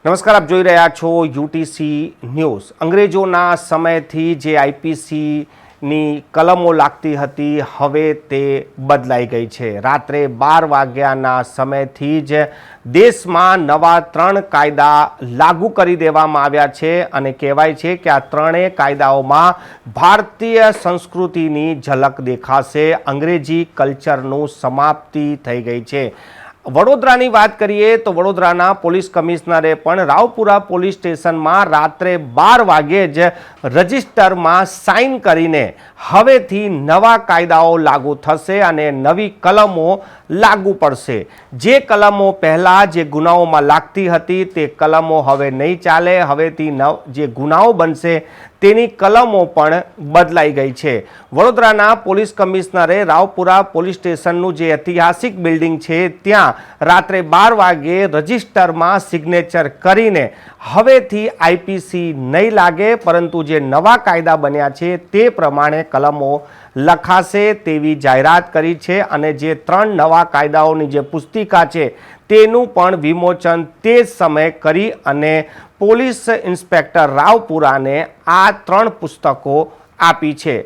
નમસ્કાર, આપ જોઈ રહ્યા છો યુટીસી ન્યૂઝ। અંગ્રેજોના સમયથી જે આઈપીસીની કલમો લાગતી હતી હવે તે બદલાઈ ગઈ છે। રાત્રે 12 વાગ્યાના સમયથી જ દેશમાં નવા 3 કાયદા લાગુ કરી દેવામાં આવ્યા છે અને કહેવાય છે કે આ ત્રણેય કાયદાઓમાં ભારતીય સંસ્કૃતિની ઝલક દેખાશે। અંગ્રેજી કલ્ચરનું સમાપ્તિ થઈ ગઈ છે। વડોદરાની વાત કરીએ તો વડોદરાના પોલીસ કમિશનરે પણ રાવપુરા પોલીસ સ્ટેશનમાં રાત્રે 12 વાગે જ રજિસ્ટરમાં સાઇન કરીને હવેથી નવા કાયદાઓ લાગુ થશે અને નવી કલમો લાગુ પડશે। જે કલમો પહેલાં જે ગુનાઓમાં લાગતી હતી તે કલમો હવે નહીં ચાલે। હવેથી જે ગુનાઓ બનશે તેની કલમો પણ બદલાઈ ગઈ છે। વડોદરાના પોલીસ કમિશનરે રાવપુરા પોલીસ સ્ટેશનનું જે ઐતિહાસિક બિલ્ડિંગ છે ત્યાં રાત્રે 12 વાગે રજિસ્ટરમાં સિગ્નેચર કરીને હવેથી આઈપીસી નહીં લાગે પરંતુ જે નવા કાયદા બન્યા છે તે પ્રમાણે કલમો લખાશે તેવી જાહેરાત કરી છે અને જે 3 નવા કાયદાઓની જે પુસ્તિકા છે તેનું પણ વિમોચન તે જ સમયે કરી અને પોલીસ ઇન્સ્પેક્ટર રાવપુરાને આ 3 પુસ્તકો આપી છે।